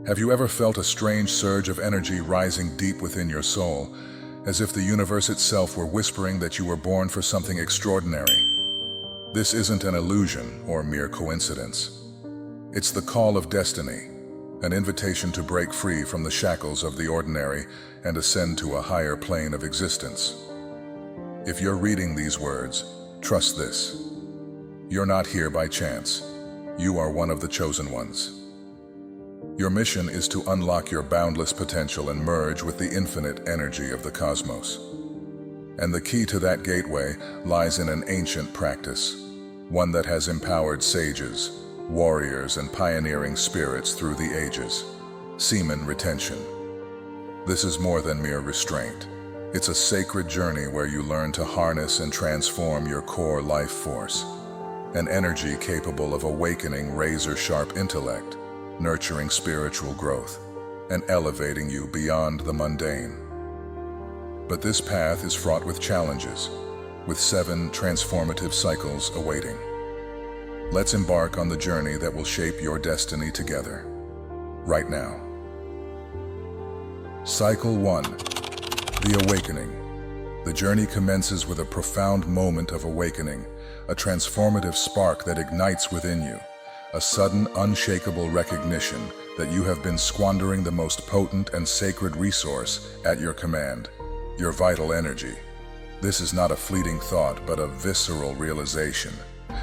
Have you ever felt a strange surge of energy rising deep within your soul, as if the universe itself were whispering that you were born for something extraordinary? This isn't an illusion or mere coincidence. It's the call of destiny, an invitation to break free from the shackles of the ordinary and ascend to a higher plane of existence. If you're reading these words, trust this. You're not here by chance. You are one of the chosen ones. Your mission is to unlock your boundless potential and merge with the infinite energy of the cosmos. And the key to that gateway lies in an ancient practice, one that has empowered sages, warriors, and pioneering spirits through the ages: semen retention. This is more than mere restraint. It's a sacred journey where you learn to harness and transform your core life force, an energy capable of awakening razor-sharp intellect, nurturing spiritual growth, and elevating you beyond the mundane. But this path is fraught with challenges, with 7 transformative cycles awaiting. Let's embark on the journey that will shape your destiny together, right now. Cycle 1. The Awakening. The journey commences with a profound moment of awakening, a transformative spark that ignites within you, a sudden, unshakable recognition that you have been squandering the most potent and sacred resource at your command, your vital energy. This is not a fleeting thought, but a visceral realization,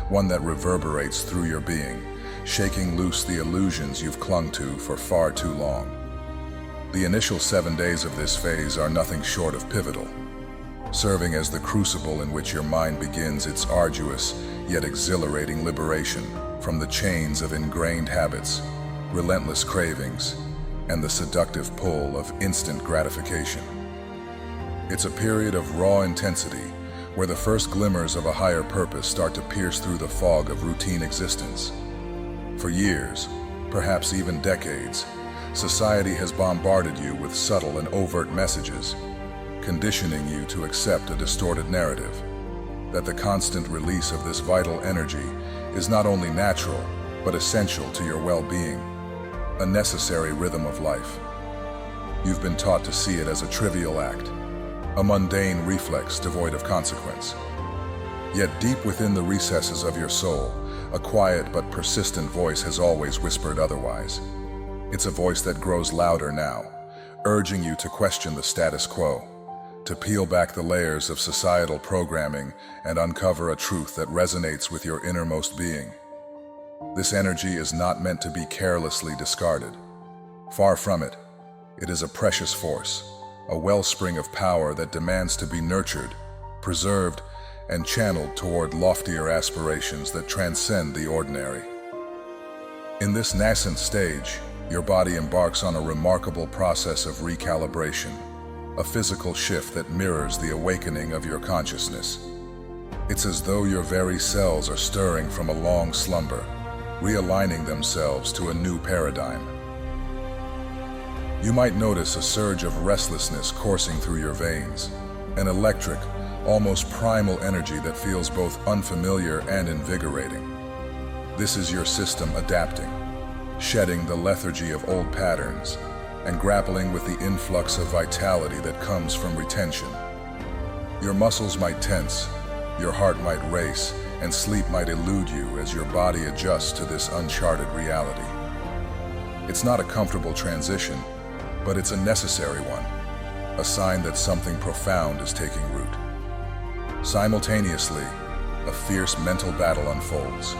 one that reverberates through your being, shaking loose the illusions you've clung to for far too long. The initial 7 days of this phase are nothing short of pivotal, serving as the crucible in which your mind begins its arduous yet exhilarating liberation from the chains of ingrained habits, relentless cravings, and the seductive pull of instant gratification. It's a period of raw intensity, where the first glimmers of a higher purpose start to pierce through the fog of routine existence. For years, perhaps even decades, society has bombarded you with subtle and overt messages, conditioning you to accept a distorted narrative, that the constant release of this vital energy is not only natural, but essential to your well-being, a necessary rhythm of life. You've been taught to see it as a trivial act, a mundane reflex devoid of consequence. Yet deep within the recesses of your soul, a quiet but persistent voice has always whispered otherwise. It's a voice that grows louder now, urging you to question the status quo, to peel back the layers of societal programming and uncover a truth that resonates with your innermost being. This energy is not meant to be carelessly discarded. Far from it. It is a precious force, a wellspring of power that demands to be nurtured, preserved, and channeled toward loftier aspirations that transcend the ordinary. In this nascent stage, your body embarks on a remarkable process of recalibration, a physical shift that mirrors the awakening of your consciousness. It's as though your very cells are stirring from a long slumber, realigning themselves to a new paradigm. You might notice a surge of restlessness coursing through your veins, an electric, almost primal energy that feels both unfamiliar and invigorating. This is your system adapting, shedding the lethargy of old patterns, and grappling with the influx of vitality that comes from retention. Your muscles might tense, your heart might race, and sleep might elude you as your body adjusts to this uncharted reality. It's not a comfortable transition, but it's a necessary one, a sign that something profound is taking root. Simultaneously, a fierce mental battle unfolds,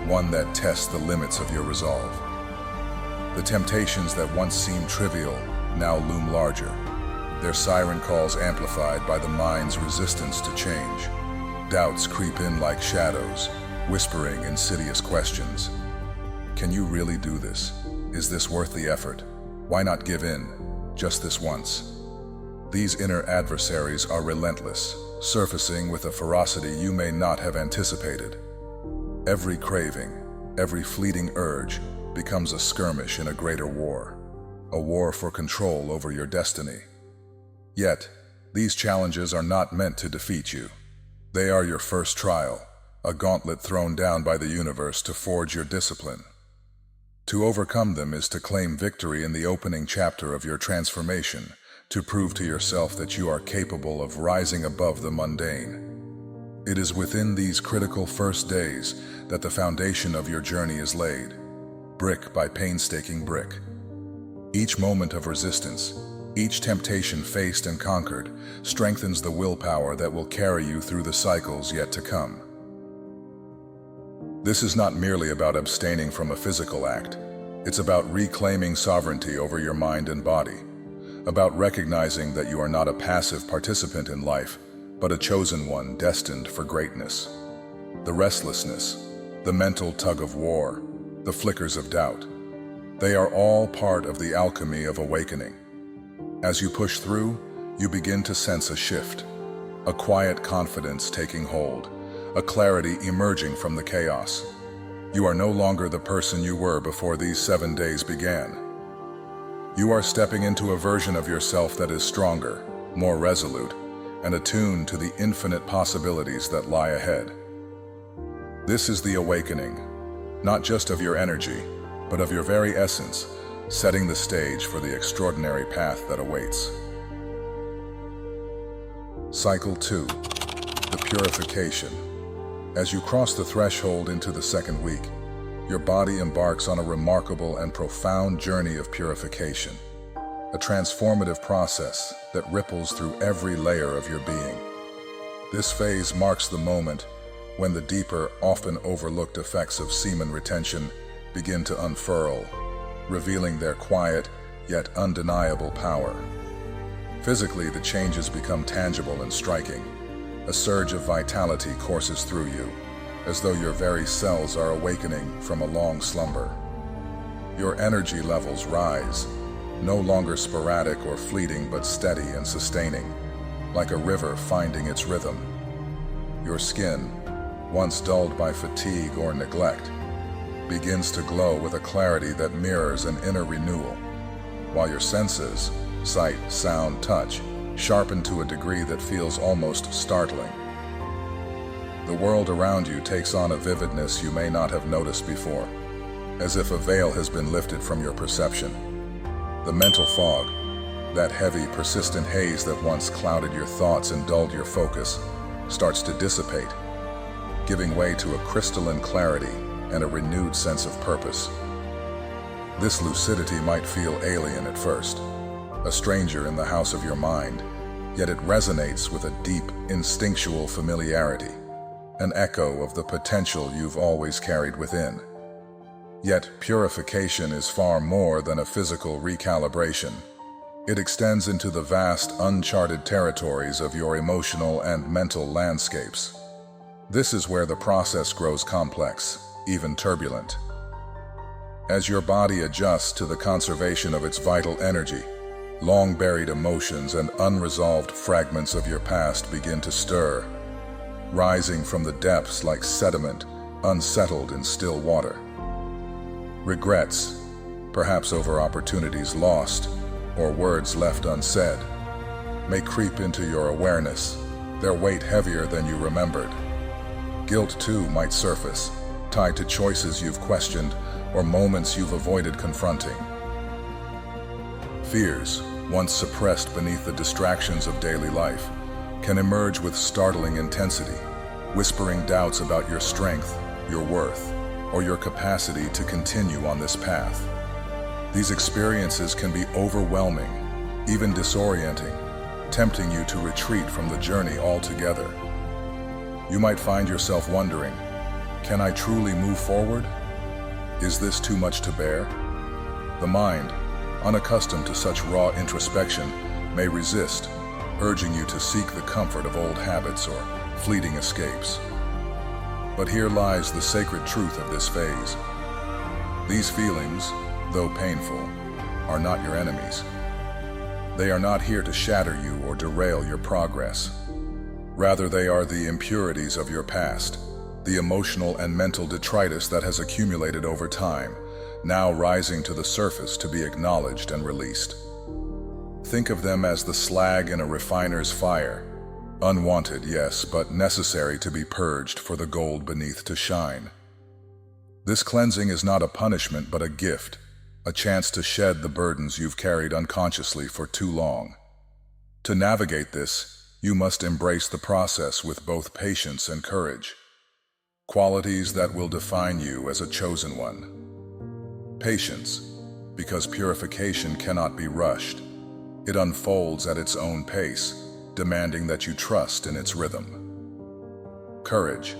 one that tests the limits of your resolve. The temptations that once seemed trivial now loom larger, their siren calls amplified by the mind's resistance to change. Doubts creep in like shadows, whispering insidious questions. Can you really do this? Is this worth the effort? Why not give in, just this once? These inner adversaries are relentless, surfacing with a ferocity you may not have anticipated. Every craving, every fleeting urge, becomes a skirmish in a greater war, a war for control over your destiny. Yet, these challenges are not meant to defeat you. They are your first trial, a gauntlet thrown down by the universe to forge your discipline. To overcome them is to claim victory in the opening chapter of your transformation, to prove to yourself that you are capable of rising above the mundane. It is within these critical first days that the foundation of your journey is laid, brick by painstaking brick. Each moment of resistance, each temptation faced and conquered, strengthens the willpower that will carry you through the cycles yet to come. This is not merely about abstaining from a physical act. It's about reclaiming sovereignty over your mind and body, about recognizing that you are not a passive participant in life, but a chosen one destined for greatness. The restlessness, the mental tug of war, the flickers of doubt, they are all part of the alchemy of awakening. As you push through, you begin to sense a shift, a quiet confidence taking hold, a clarity emerging from the chaos. You are no longer the person you were before these 7 days began. You are stepping into a version of yourself that is stronger, more resolute, and attuned to the infinite possibilities that lie ahead. This is the awakening, not just of your energy, but of your very essence, setting the stage for the extraordinary path that awaits. Cycle 2, the purification. As you cross the threshold into the second week, your body embarks on a remarkable and profound journey of purification, a transformative process that ripples through every layer of your being. This phase marks the moment when the deeper, often overlooked effects of semen retention begin to unfurl, revealing their quiet yet undeniable power. Physically, the changes become tangible and striking. A surge of vitality courses through you, as though your very cells are awakening from a long slumber. Your energy levels rise, no longer sporadic or fleeting but steady and sustaining, like a river finding its rhythm. Your skin, once dulled by fatigue or neglect, begins to glow with a clarity that mirrors an inner renewal, while your senses, sight, sound, touch, sharpen to a degree that feels almost startling. The world around you takes on a vividness you may not have noticed before, as if a veil has been lifted from your perception. The mental fog, that heavy, persistent haze that once clouded your thoughts and dulled your focus, starts to dissipate, giving way to a crystalline clarity and a renewed sense of purpose. This lucidity might feel alien at first, a stranger in the house of your mind, yet it resonates with a deep, instinctual familiarity, an echo of the potential you've always carried within. Yet purification is far more than a physical recalibration. It extends into the vast, uncharted territories of your emotional and mental landscapes. This is where the process grows complex, even turbulent. As your body adjusts to the conservation of its vital energy, long-buried emotions and unresolved fragments of your past begin to stir, rising from the depths like sediment, unsettled in still water. Regrets, perhaps over opportunities lost or words left unsaid, may creep into your awareness, their weight heavier than you remembered. Guilt, too, might surface, tied to choices you've questioned or moments you've avoided confronting. Fears, once suppressed beneath the distractions of daily life, can emerge with startling intensity, whispering doubts about your strength, your worth, or your capacity to continue on this path. These experiences can be overwhelming, even disorienting, tempting you to retreat from the journey altogether. You might find yourself wondering, can I truly move forward? Is this too much to bear? The mind, unaccustomed to such raw introspection, may resist, urging you to seek the comfort of old habits or fleeting escapes. But here lies the sacred truth of this phase. These feelings, though painful, are not your enemies. They are not here to shatter you or derail your progress. Rather, they are the impurities of your past, the emotional and mental detritus that has accumulated over time, now rising to the surface to be acknowledged and released. Think of them as the slag in a refiner's fire, unwanted, yes, but necessary to be purged for the gold beneath to shine. This cleansing is not a punishment but a gift, a chance to shed the burdens you've carried unconsciously for too long. To navigate this, you must embrace the process with both patience and courage, qualities that will define you as a chosen one. Patience, because purification cannot be rushed. It unfolds at its own pace, demanding that you trust in its rhythm. Courage,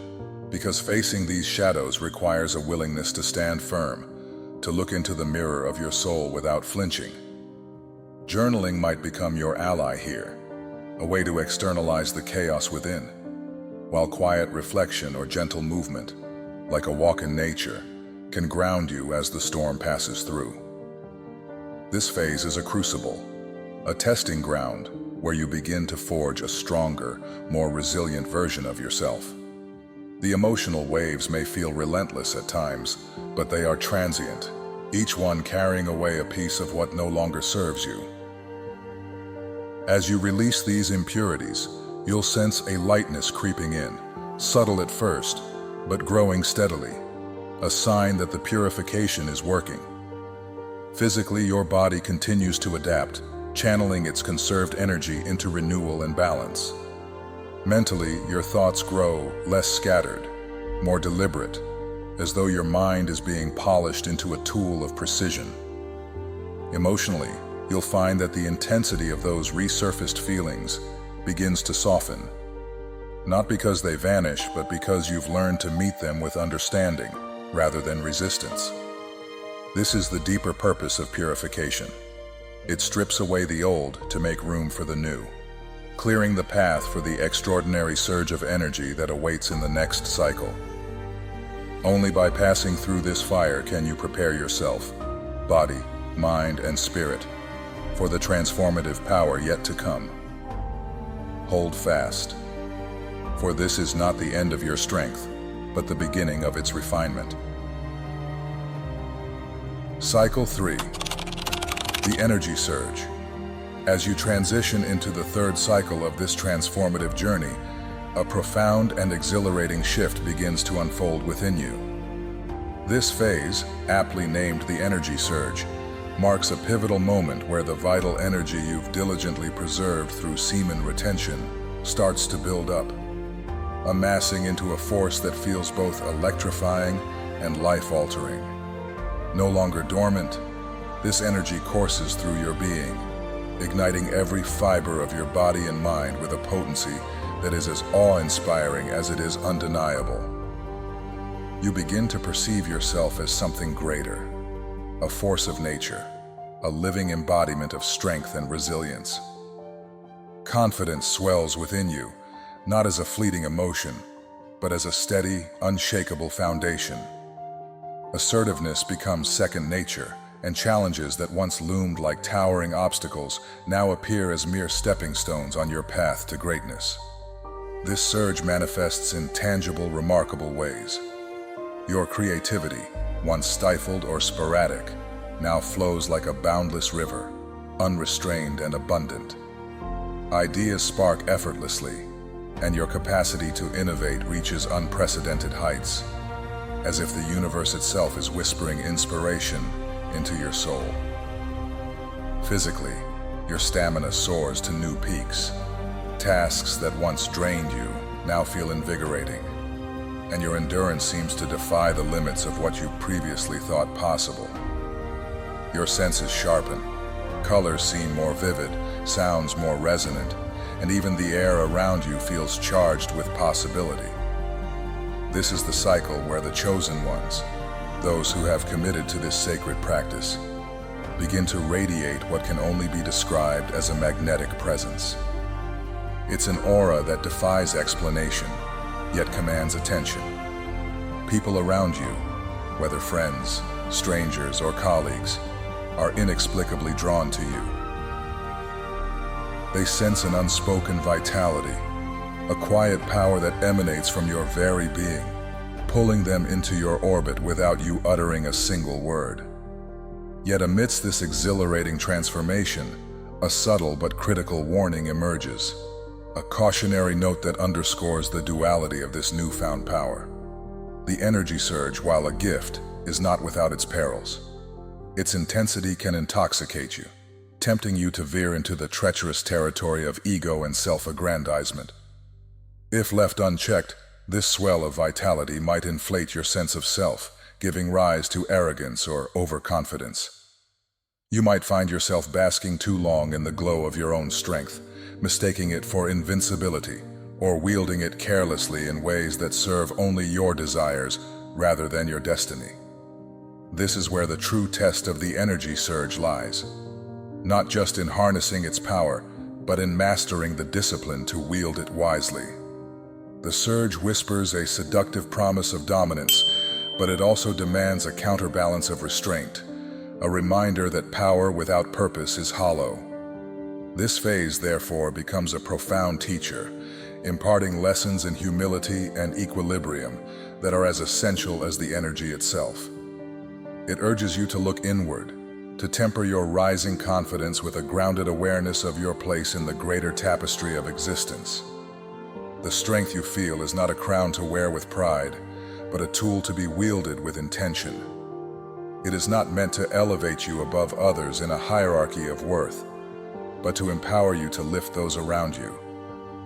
because facing these shadows requires a willingness to stand firm, to look into the mirror of your soul without flinching. Journaling might become your ally here, a way to externalize the chaos within, while quiet reflection or gentle movement, like a walk in nature, can ground you as the storm passes through. This phase is a crucible, a testing ground where you begin to forge a stronger, more resilient version of yourself. The emotional waves may feel relentless at times, but they are transient, each one carrying away a piece of what no longer serves you. As you release these impurities, you'll sense a lightness creeping in, subtle at first, but growing steadily, a sign that the purification is working. Physically, your body continues to adapt, channeling its conserved energy into renewal and balance. Mentally, your thoughts grow less scattered, more deliberate, as though your mind is being polished into a tool of precision. Emotionally, you'll find that the intensity of those resurfaced feelings begins to soften, not because they vanish, but because you've learned to meet them with understanding rather than resistance. This is the deeper purpose of purification. It strips away the old to make room for the new, clearing the path for the extraordinary surge of energy that awaits in the next cycle. Only by passing through this fire can you prepare yourself, body, mind, and spirit, for the transformative power yet to come. Hold fast, for this is not the end of your strength, but the beginning of its refinement. Cycle 3. The energy surge. As you transition into the third cycle of this transformative journey, a profound and exhilarating shift begins to unfold within you. This phase, aptly named the energy surge, marks a pivotal moment where the vital energy you've diligently preserved through semen retention starts to build up, amassing into a force that feels both electrifying and life-altering. No longer dormant, this energy courses through your being, igniting every fiber of your body and mind with a potency that is as awe-inspiring as it is undeniable. You begin to perceive yourself as something greater, a force of nature, a living embodiment of strength and resilience. Confidence swells within you, not as a fleeting emotion, but as a steady, unshakable foundation. Assertiveness becomes second nature, and challenges that once loomed like towering obstacles now appear as mere stepping stones on your path to greatness. This surge manifests in tangible, remarkable ways. Your creativity, once stifled or sporadic, now flows like a boundless river, unrestrained and abundant. Ideas spark effortlessly, and your capacity to innovate reaches unprecedented heights, as if the universe itself is whispering inspiration into your soul. Physically, your stamina soars to new peaks. Tasks that once drained you now feel invigorating, and your endurance seems to defy the limits of what you previously thought possible. Your senses sharpen, colors seem more vivid, sounds more resonant, and even the air around you feels charged with possibility. This is the cycle where the chosen ones, those who have committed to this sacred practice, begin to radiate what can only be described as a magnetic presence. It's an aura that defies explanation, yet commands attention. People around you, whether friends, strangers, or colleagues, are inexplicably drawn to you. They sense an unspoken vitality, a quiet power that emanates from your very being, pulling them into your orbit without you uttering a single word. Yet amidst this exhilarating transformation, a subtle but critical warning emerges, a cautionary note that underscores the duality of this newfound power. The energy surge, while a gift, is not without its perils. Its intensity can intoxicate you, tempting you to veer into the treacherous territory of ego and self-aggrandizement. If left unchecked, this swell of vitality might inflate your sense of self, giving rise to arrogance or overconfidence. You might find yourself basking too long in the glow of your own strength, mistaking it for invincibility, or wielding it carelessly in ways that serve only your desires rather than your destiny. This is where the true test of the energy surge lies, not just in harnessing its power, but in mastering the discipline to wield it wisely. The surge whispers a seductive promise of dominance, but it also demands a counterbalance of restraint, a reminder that power without purpose is hollow. This phase, therefore, becomes a profound teacher, imparting lessons in humility and equilibrium that are as essential as the energy itself. It urges you to look inward, to temper your rising confidence with a grounded awareness of your place in the greater tapestry of existence. The strength you feel is not a crown to wear with pride, but a tool to be wielded with intention. It is not meant to elevate you above others in a hierarchy of worth, but to empower you to lift those around you,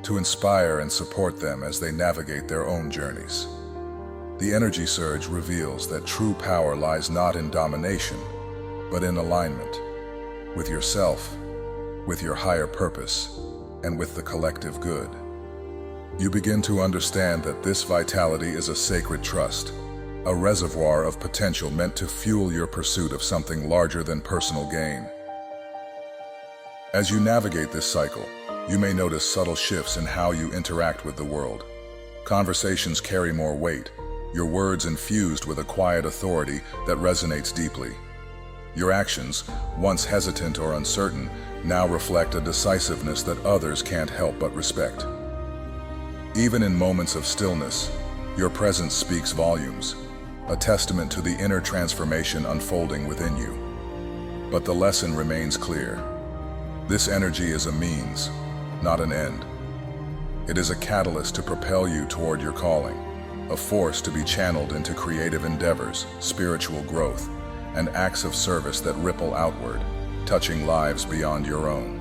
to inspire and support them as they navigate their own journeys. The energy surge reveals that true power lies not in domination, but in alignment with yourself, with your higher purpose, and with the collective good. You begin to understand that this vitality is a sacred trust, a reservoir of potential meant to fuel your pursuit of something larger than personal gain. As you navigate this cycle, you may notice subtle shifts in how you interact with the world. Conversations carry more weight, your words infused with a quiet authority that resonates deeply. Your actions, once hesitant or uncertain, now reflect a decisiveness that others can't help but respect. Even in moments of stillness, your presence speaks volumes, a testament to the inner transformation unfolding within you. But the lesson remains clear. This energy is a means, not an end. It is a catalyst to propel you toward your calling, a force to be channeled into creative endeavors, spiritual growth, and acts of service that ripple outward, touching lives beyond your own.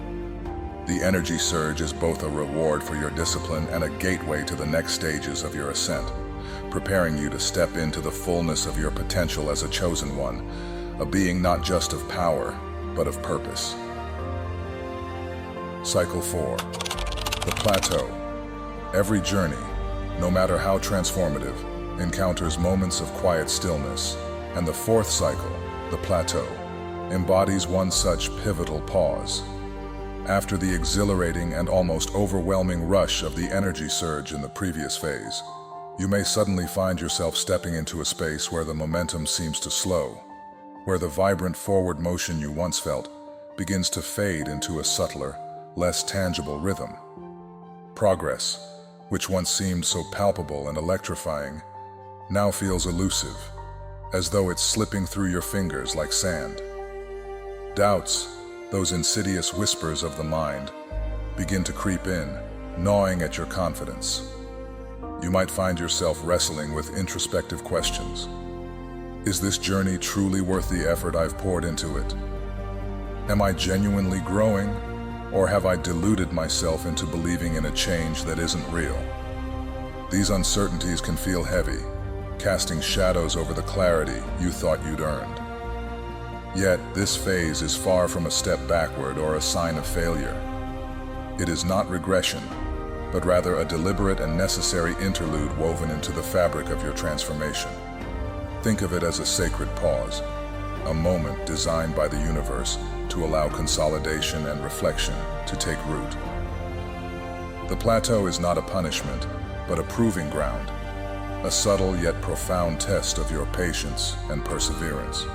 The energy surge is both a reward for your discipline and a gateway to the next stages of your ascent, preparing you to step into the fullness of your potential as a chosen one, a being not just of power, but of purpose. Cycle 4. The plateau. Every journey, no matter how transformative, encounters moments of quiet stillness, and the fourth cycle, the plateau, embodies one such pivotal pause. After the exhilarating and almost overwhelming rush of the energy surge in the previous phase, you may suddenly find yourself stepping into a space where the momentum seems to slow, where the vibrant forward motion you once felt begins to fade into a subtler, less tangible rhythm. Progress, which once seemed so palpable and electrifying, now feels elusive, as though it's slipping through your fingers like sand. Doubts, those insidious whispers of the mind, begin to creep in, gnawing at your confidence. You might find yourself wrestling with introspective questions. Is this journey truly worth the effort I've poured into it? Am I genuinely growing, or have I deluded myself into believing in a change that isn't real? These uncertainties can feel heavy, casting shadows over the clarity you thought you'd earned. Yet, this phase is far from a step backward or a sign of failure. It is not regression, but rather a deliberate and necessary interlude woven into the fabric of your transformation. Think of it as a sacred pause, a moment designed by the universe to allow consolidation and reflection to take root. The plateau is not a punishment, but a proving ground, a subtle yet profound test of your patience and perseverance.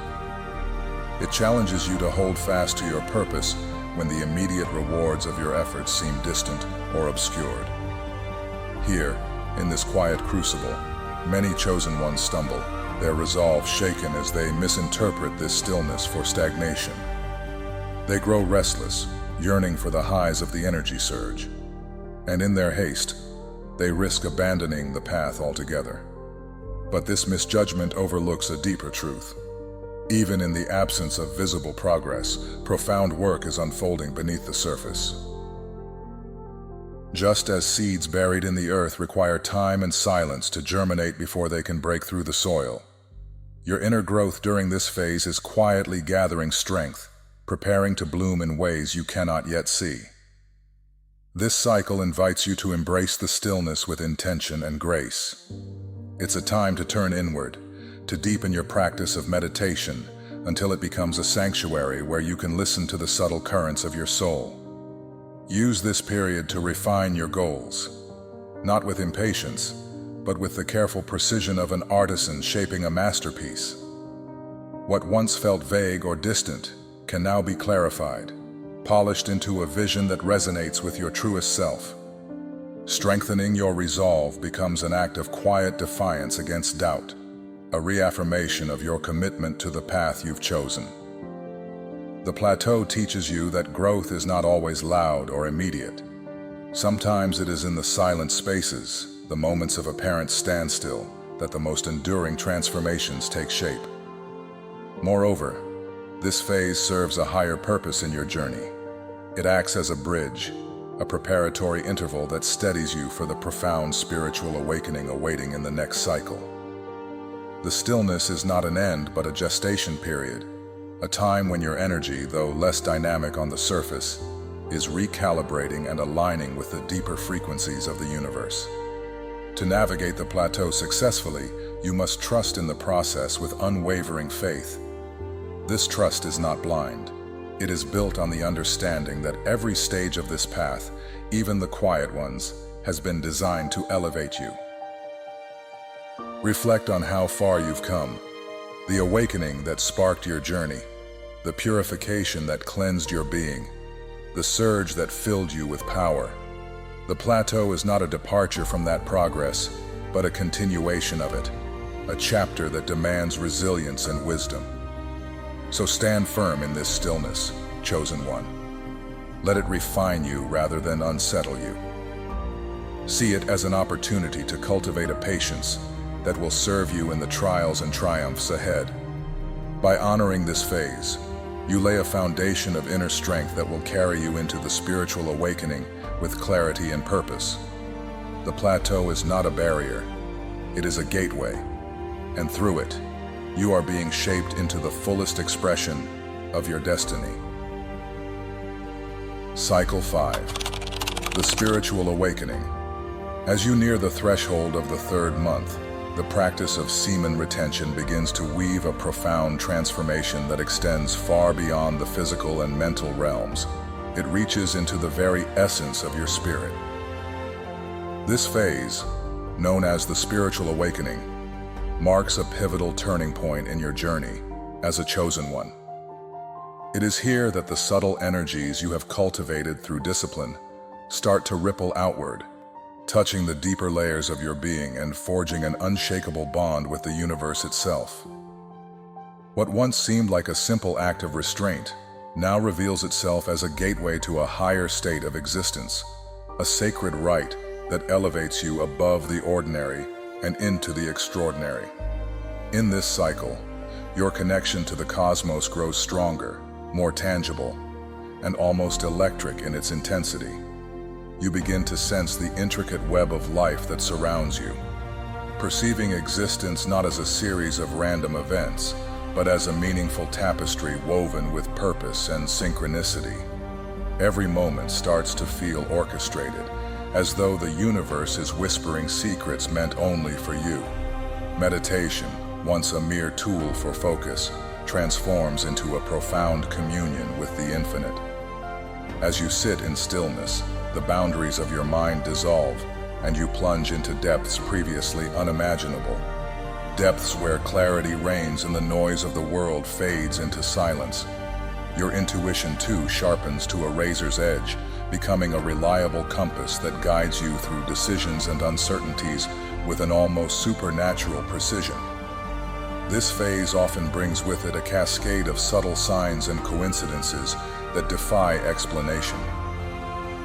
It challenges you to hold fast to your purpose when the immediate rewards of your efforts seem distant or obscured. Here, in this quiet crucible, many chosen ones stumble, their resolve shaken as they misinterpret this stillness for stagnation. They grow restless, yearning for the highs of the energy surge, and in their haste, they risk abandoning the path altogether. But this misjudgment overlooks a deeper truth. Even in the absence of visible progress, profound work is unfolding beneath the surface. Just as seeds buried in the earth require time and silence to germinate before they can break through the soil, your inner growth during this phase is quietly gathering strength, preparing to bloom in ways you cannot yet see. This cycle invites you to embrace the stillness with intention and grace. It's a time to turn inward, to deepen your practice of meditation until it becomes a sanctuary where you can listen to the subtle currents of your soul. Use this period to refine your goals, not with impatience, but with the careful precision of an artisan shaping a masterpiece. What once felt vague or distant can now be clarified, polished into a vision that resonates with your truest self. Strengthening your resolve becomes an act of quiet defiance against doubt, a reaffirmation of your commitment to the path you've chosen. The plateau teaches you that growth is not always loud or immediate. Sometimes it is in the silent spaces, the moments of apparent standstill, that the most enduring transformations take shape. Moreover, this phase serves a higher purpose in your journey. It acts as a bridge, a preparatory interval that steadies you for the profound spiritual awakening awaiting in the next cycle. The stillness is not an end, but a gestation period, a time when your energy, though less dynamic on the surface, is recalibrating and aligning with the deeper frequencies of the universe. To navigate the plateau successfully, you must trust in the process with unwavering faith. This trust is not blind. It is built on the understanding that every stage of this path, even the quiet ones, has been designed to elevate you. Reflect on how far you've come, the awakening that sparked your journey, the purification that cleansed your being, the surge that filled you with power. The plateau is not a departure from that progress, but a continuation of it, a chapter that demands resilience and wisdom. So stand firm in this stillness, chosen one. Let it refine you rather than unsettle you. See it as an opportunity to cultivate a patience that will serve you in the trials and triumphs ahead. By honoring this phase, you lay a foundation of inner strength that will carry you into the spiritual awakening with clarity and purpose. The plateau is not a barrier, it is a gateway, and through it, you are being shaped into the fullest expression of your destiny. Cycle 5. The Spiritual Awakening. As you near the threshold of the third month, the practice of semen retention begins to weave a profound transformation that extends far beyond the physical and mental realms. It reaches into the very essence of your spirit. This phase, known as the spiritual awakening, marks a pivotal turning point in your journey as a chosen one. It is here that the subtle energies you have cultivated through discipline start to ripple outward, touching the deeper layers of your being and forging an unshakable bond with the universe itself. What once seemed like a simple act of restraint now reveals itself as a gateway to a higher state of existence, a sacred rite that elevates you above the ordinary and into the extraordinary. In this cycle, your connection to the cosmos grows stronger, more tangible, and almost electric in its intensity. You begin to sense the intricate web of life that surrounds you, perceiving existence not as a series of random events, but as a meaningful tapestry woven with purpose and synchronicity. Every moment starts to feel orchestrated, as though the universe is whispering secrets meant only for you. Meditation, once a mere tool for focus, transforms into a profound communion with the infinite. As you sit in stillness, the boundaries of your mind dissolve, and you plunge into depths previously unimaginable. Depths where clarity reigns and the noise of the world fades into silence. Your intuition too sharpens to a razor's edge, becoming a reliable compass that guides you through decisions and uncertainties with an almost supernatural precision. This phase often brings with it a cascade of subtle signs and coincidences that defy explanation.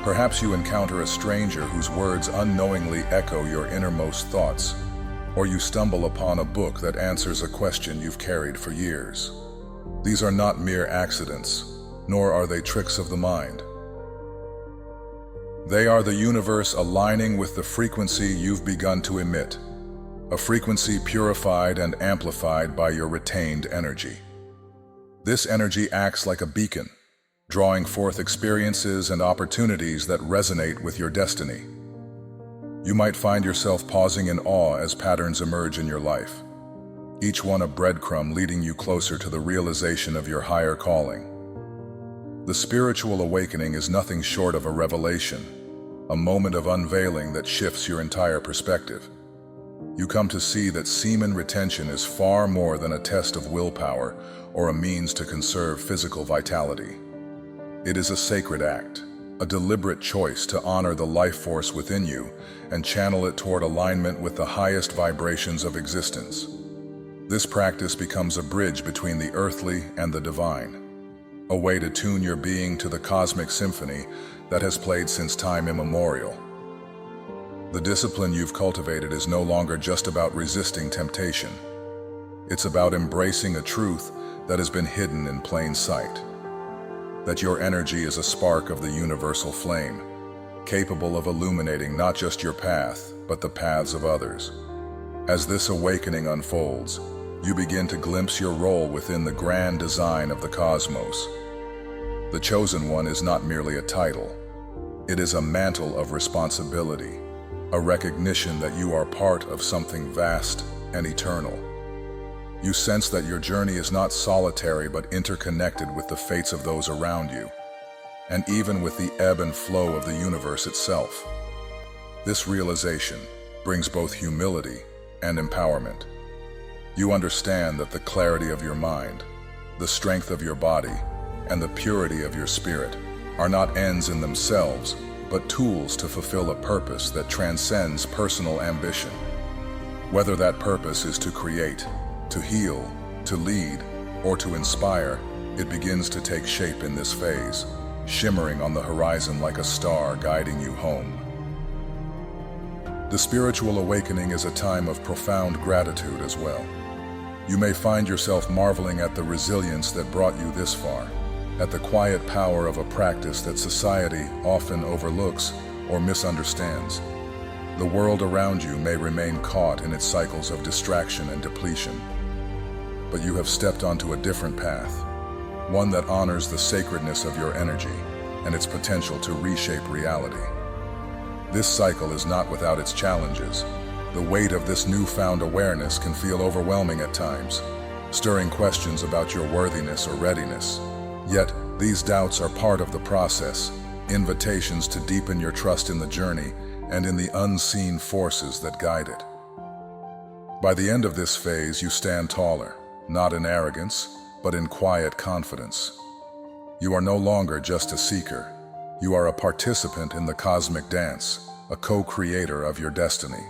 Perhaps you encounter a stranger whose words unknowingly echo your innermost thoughts. or you stumble upon a book that answers a question you've carried for years. These are not mere accidents, nor are they tricks of the mind. They are the universe aligning with the frequency you've begun to emit, a frequency purified and amplified by your retained energy. This energy acts like a beacon, drawing forth experiences and opportunities that resonate with your destiny. You might find yourself pausing in awe as patterns emerge in your life, each one a breadcrumb leading you closer to the realization of your higher calling. The spiritual awakening is nothing short of a revelation, a moment of unveiling that shifts your entire perspective. You come to see that semen retention is far more than a test of willpower or a means to conserve physical vitality. It is a sacred act, a deliberate choice to honor the life force within you and channel it toward alignment with the highest vibrations of existence. This practice becomes a bridge between the earthly and the divine, a way to tune your being to the cosmic symphony that has played since time immemorial. The discipline you've cultivated is no longer just about resisting temptation. It's about embracing a truth that has been hidden in plain sight. That your energy is a spark of the universal flame, capable of illuminating not just your path, but the paths of others. As this awakening unfolds, you begin to glimpse your role within the grand design of the cosmos. The chosen one is not merely a title. It is a mantle of responsibility, a recognition that you are part of something vast and eternal. You sense that your journey is not solitary but interconnected with the fates of those around you, and even with the ebb and flow of the universe itself. This realization brings both humility and empowerment. You understand that the clarity of your mind, the strength of your body, and the purity of your spirit are not ends in themselves, but tools to fulfill a purpose that transcends personal ambition. Whether that purpose is to create, to heal, to lead, or to inspire, it begins to take shape in this phase, shimmering on the horizon like a star guiding you home. The spiritual awakening is a time of profound gratitude as well. You may find yourself marveling at the resilience that brought you this far, at the quiet power of a practice that society often overlooks or misunderstands. The world around you may remain caught in its cycles of distraction and depletion, but you have stepped onto a different path, one that honors the sacredness of your energy and its potential to reshape reality. This cycle is not without its challenges. The weight of this newfound awareness can feel overwhelming at times, stirring questions about your worthiness or readiness. Yet, these doubts are part of the process, invitations to deepen your trust in the journey and in the unseen forces that guide it. By the end of this phase, you stand taller, not in arrogance, but in quiet confidence. You are no longer just a seeker. You are a participant in the cosmic dance, a co-creator of your destiny.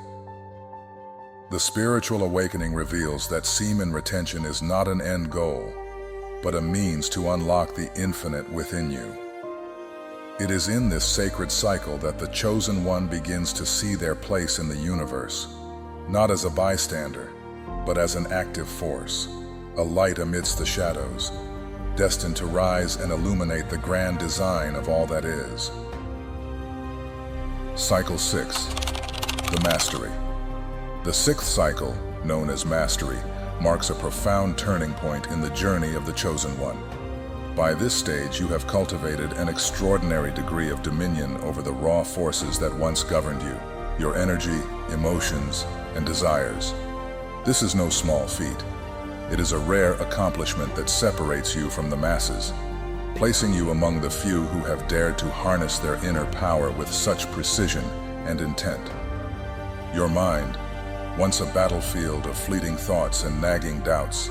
The spiritual awakening reveals that semen retention is not an end goal, but a means to unlock the infinite within you. It is in this sacred cycle that the chosen one begins to see their place in the universe, not as a bystander, but as an active force, a light amidst the shadows, destined to rise and illuminate the grand design of all that is. Cycle 6, the mastery. The sixth cycle, known as mastery, marks a profound turning point in the journey of the chosen one. By this stage, you have cultivated an extraordinary degree of dominion over the raw forces that once governed you, your energy, emotions, and desires. This is no small feat. It is a rare accomplishment that separates you from the masses, placing you among the few who have dared to harness their inner power with such precision and intent. Your mind, once a battlefield of fleeting thoughts and nagging doubts,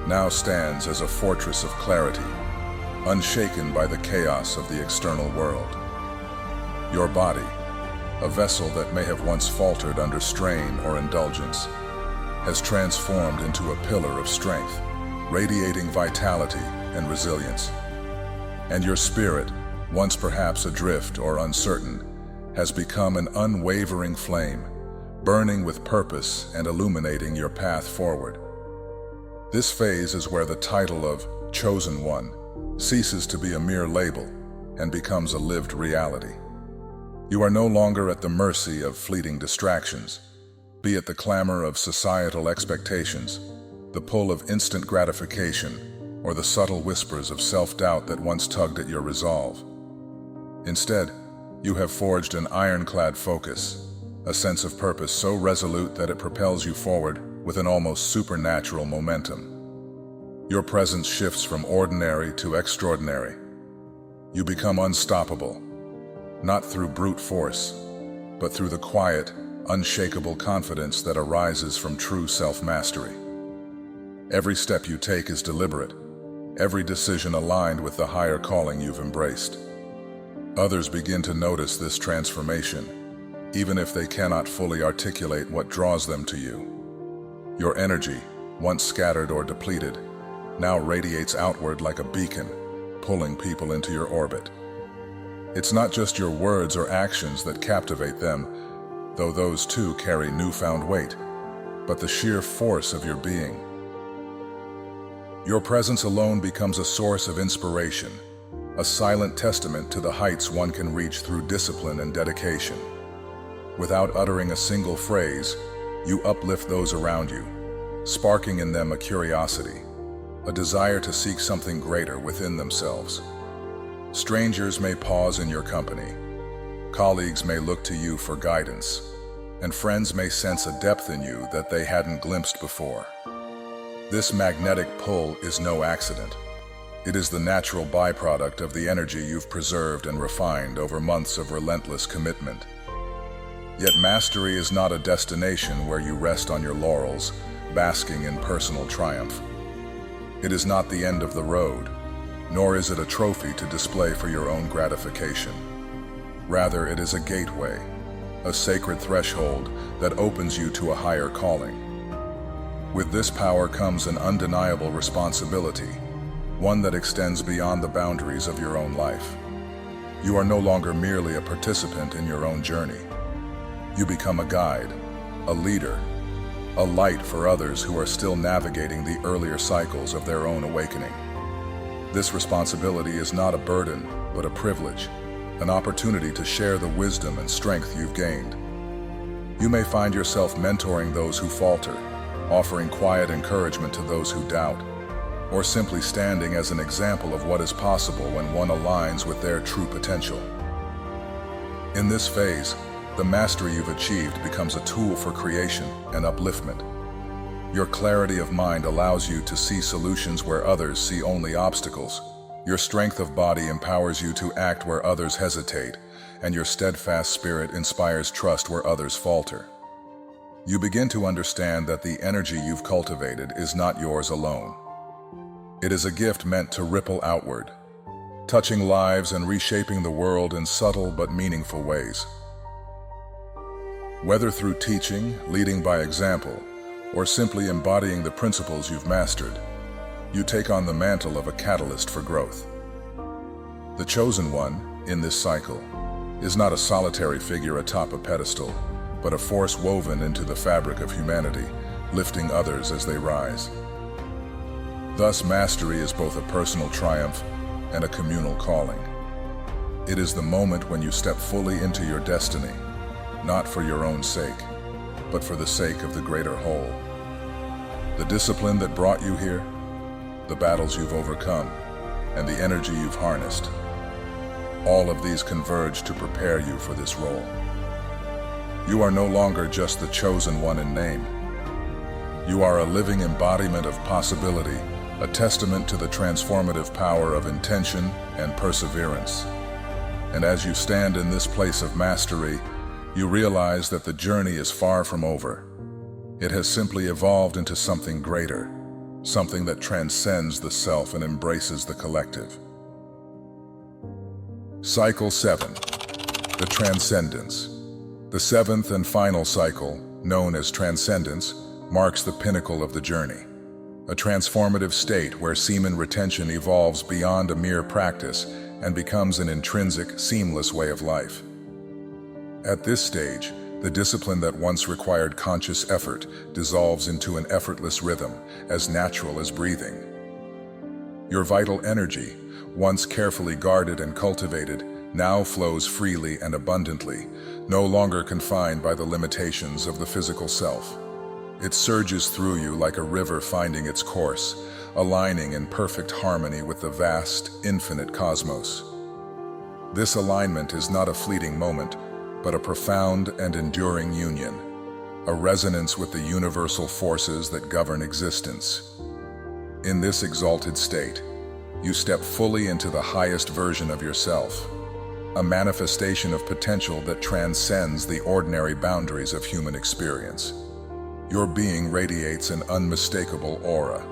now stands as a fortress of clarity, unshaken by the chaos of the external world. Your body, a vessel that may have once faltered under strain or indulgence, has transformed into a pillar of strength, radiating vitality and resilience. And your spirit, once perhaps adrift or uncertain, has become an unwavering flame, burning with purpose and illuminating your path forward. This phase is where the title of Chosen One ceases to be a mere label and becomes a lived reality. You are no longer at the mercy of fleeting distractions, be it the clamor of societal expectations, the pull of instant gratification, or the subtle whispers of self-doubt that once tugged at your resolve. Instead, you have forged an ironclad focus, a sense of purpose so resolute that it propels you forward with an almost supernatural momentum. Your presence shifts from ordinary to extraordinary. You become unstoppable, not through brute force, but through the quiet, unshakable confidence that arises from true self-mastery. Every step you take is deliberate, every decision aligned with the higher calling you've embraced. Others begin to notice this transformation, even if they cannot fully articulate what draws them to you. Your energy, once scattered or depleted, now radiates outward like a beacon, pulling people into your orbit. It's not just your words or actions that captivate them, though those too carry newfound weight, but the sheer force of your being. Your presence alone becomes a source of inspiration, a silent testament to the heights one can reach through discipline and dedication. Without uttering a single phrase, you uplift those around you, sparking in them a curiosity, a desire to seek something greater within themselves. Strangers may pause in your company, colleagues may look to you for guidance, and friends may sense a depth in you that they hadn't glimpsed before. This magnetic pull is no accident. It is the natural byproduct of the energy you've preserved and refined over months of relentless commitment. Yet mastery is not a destination where you rest on your laurels, basking in personal triumph. It is not the end of the road, nor is it a trophy to display for your own gratification. Rather, it is a gateway, a sacred threshold that opens you to a higher calling. With this power comes an undeniable responsibility, one that extends beyond the boundaries of your own life. You are no longer merely a participant in your own journey. You become a guide, a leader, a light for others who are still navigating the earlier cycles of their own awakening. This responsibility is not a burden, but a privilege, an opportunity to share the wisdom and strength you've gained. You may find yourself mentoring those who falter, offering quiet encouragement to those who doubt, or simply standing as an example of what is possible when one aligns with their true potential. In this phase, the mastery you've achieved becomes a tool for creation and upliftment. Your clarity of mind allows you to see solutions where others see only obstacles. Your strength of body empowers you to act where others hesitate, and your steadfast spirit inspires trust where others falter. You begin to understand that the energy you've cultivated is not yours alone. It is a gift meant to ripple outward, touching lives and reshaping the world in subtle but meaningful ways. Whether through teaching, leading by example, or simply embodying the principles you've mastered, you take on the mantle of a catalyst for growth. The chosen one, in this cycle, is not a solitary figure atop a pedestal, but a force woven into the fabric of humanity, lifting others as they rise. Thus, mastery is both a personal triumph and a communal calling. It is the moment when you step fully into your destiny, not for your own sake, but for the sake of the greater whole. The discipline that brought you here, the battles you've overcome, and the energy you've harnessed, all of these converge to prepare you for this role. You are no longer just the chosen one in name. You are a living embodiment of possibility, a testament to the transformative power of intention and perseverance. And as you stand in this place of mastery, you realize that the journey is far from over. It has simply evolved into something greater, something that transcends the self and embraces the collective. Cycle 7, the Transcendence. The seventh and final cycle, known as transcendence, marks the pinnacle of the journey, a transformative state where semen retention evolves beyond a mere practice and becomes an intrinsic, seamless way of life. At this stage, The discipline that once required conscious effort dissolves into an effortless rhythm, as natural as breathing. Your vital energy, once carefully guarded and cultivated, now flows freely and abundantly, no longer confined by the limitations of the physical self. It surges through you like a river finding its course, aligning in perfect harmony with the vast, infinite cosmos. This alignment is not a fleeting moment, but a profound and enduring union, a resonance with the universal forces that govern existence. In this exalted state, you step fully into the highest version of yourself, a manifestation of potential that transcends the ordinary boundaries of human experience. Your being radiates an unmistakable aura,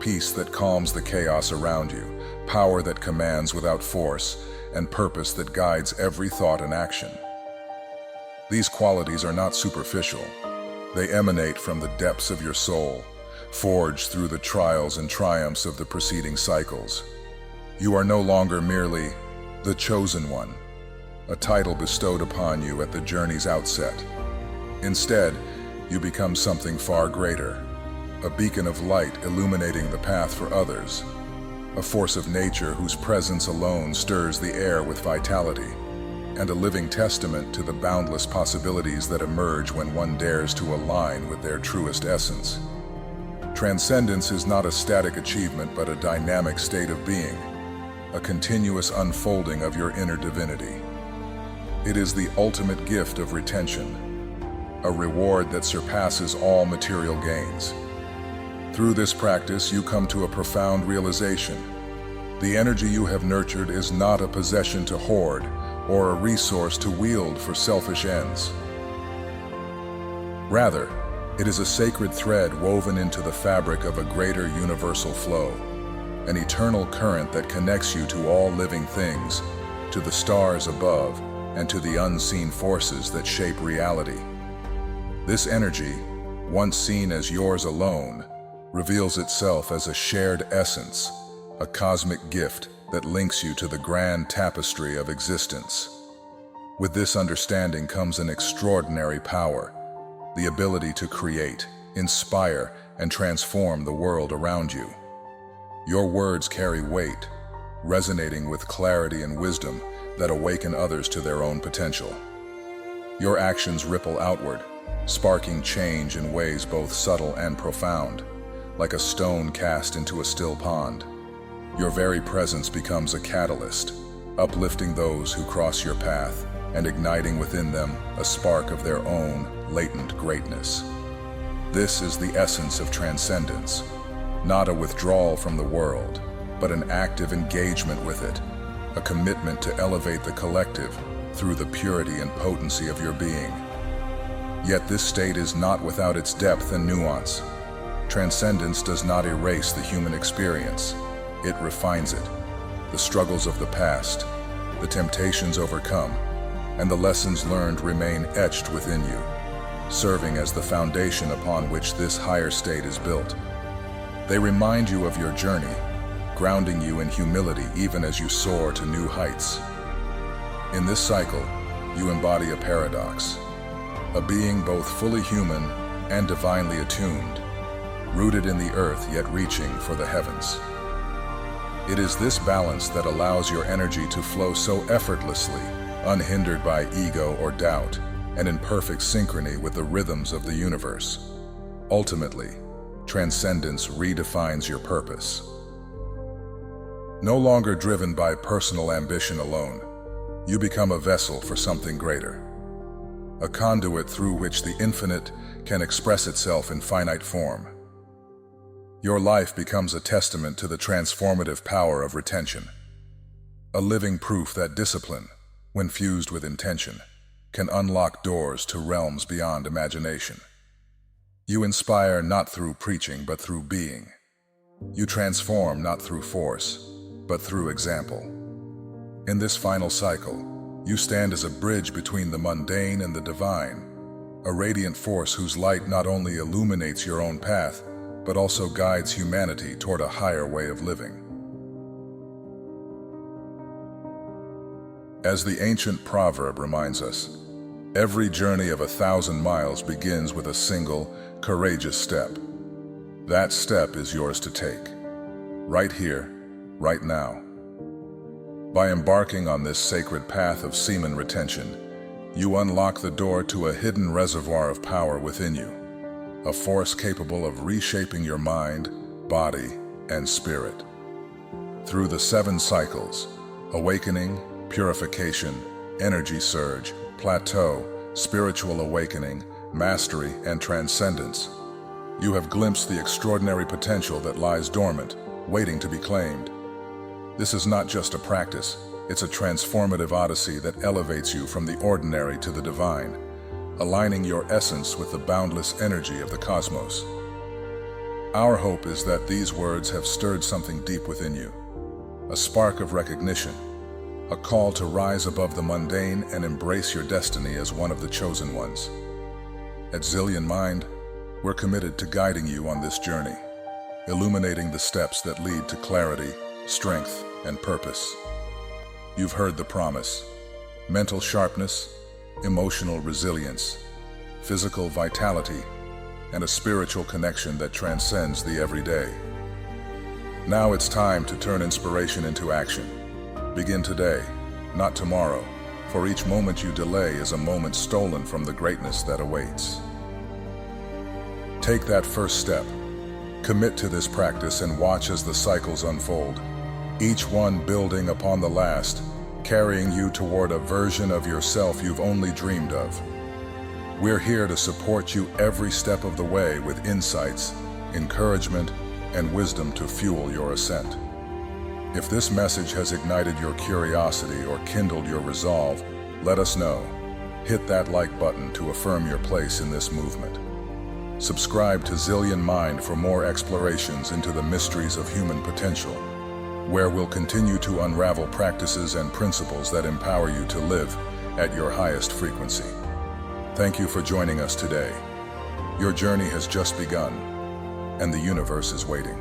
peace that calms the chaos around you, power that commands without force, and purpose that guides every thought and action. These qualities are not superficial. They emanate from the depths of your soul, forged through the trials and triumphs of the preceding cycles. You are no longer merely the chosen one, a title bestowed upon you at the journey's outset. Instead, you become something far greater, a beacon of light illuminating the path for others, a force of nature whose presence alone stirs the air with vitality, and a living testament to the boundless possibilities that emerge when one dares to align with their truest essence. Transcendence is not a static achievement but a dynamic state of being, a continuous unfolding of your inner divinity. It is the ultimate gift of retention, a reward that surpasses all material gains. Through this practice, you come to a profound realization. The energy you have nurtured is not a possession to hoard or a resource to wield for selfish ends. Rather, it is a sacred thread woven into the fabric of a greater universal flow, an eternal current that connects you to all living things, to the stars above, and to the unseen forces that shape reality. This energy, once seen as yours alone, reveals itself as a shared essence, a cosmic gift that links you to the grand tapestry of existence. With this understanding comes an extraordinary power, the ability to create, inspire, and transform the world around you. Your words carry weight, resonating with clarity and wisdom that awaken others to their own potential. Your actions ripple outward, sparking change in ways both subtle and profound, like a stone cast into a still pond. Your very presence becomes a catalyst, uplifting those who cross your path and igniting within them a spark of their own latent greatness. This is the essence of transcendence, not a withdrawal from the world, but an active engagement with it, a commitment to elevate the collective through the purity and potency of your being. Yet this state is not without its depth and nuance. Transcendence does not erase the human experience. It refines it. The struggles of the past, the temptations overcome, and the lessons learned remain etched within you, serving as the foundation upon which this higher state is built. They remind you of your journey, grounding you in humility even as you soar to new heights. In this cycle, you embody a paradox, a being both fully human and divinely attuned, rooted in the earth yet reaching for the heavens. It is this balance that allows your energy to flow so effortlessly, unhindered by ego or doubt, and in perfect synchrony with the rhythms of the universe. Ultimately, transcendence redefines your purpose. No longer driven by personal ambition alone, you become a vessel for something greater, a conduit through which the infinite can express itself in finite form. Your life becomes a testament to the transformative power of retention, a living proof that discipline, when fused with intention, can unlock doors to realms beyond imagination. You inspire not through preaching but through being. You transform not through force, but through example. In this final cycle, you stand as a bridge between the mundane and the divine, a radiant force whose light not only illuminates your own path, but also guides humanity toward a higher way of living. As the ancient proverb reminds us, Every journey of 1,000 miles begins with a single, courageous step. That step is yours to take. Right here, right now. By embarking on this sacred path of semen retention, you unlock the door to a hidden reservoir of power within you, a force capable of reshaping your mind, body, and spirit. Through the 7 cycles, awakening, purification, energy surge, plateau, spiritual awakening, mastery, and transcendence, you have glimpsed the extraordinary potential that lies dormant, waiting to be claimed. This is not just a practice, it's a transformative odyssey that elevates you from the ordinary to the divine, aligning your essence with the boundless energy of the cosmos. Our hope is that these words have stirred something deep within you, a spark of recognition, a call to rise above the mundane and embrace your destiny as one of the chosen ones. At Zillion Mind, we're committed to guiding you on this journey, illuminating the steps that lead to clarity, strength, and purpose. You've heard the promise: mental sharpness, emotional resilience, physical vitality, and a spiritual connection that transcends the everyday. Now it's time to turn inspiration into action. Begin today, not tomorrow, for each moment you delay is a moment stolen from the greatness that awaits. Take that first step. Commit to this practice and watch as the cycles unfold, each one building upon the last, carrying you toward a version of yourself you've only dreamed of. We're here to support you every step of the way with insights, encouragement, and wisdom to fuel your ascent. If this message has ignited your curiosity or kindled your resolve, let us know. Hit that like button to affirm your place in this movement. Subscribe to Zillion Mind for more explorations into the mysteries of human potential, where we'll continue to unravel practices and principles that empower you to live at your highest frequency. Thank you for joining us today. Your journey has just begun, and the universe is waiting.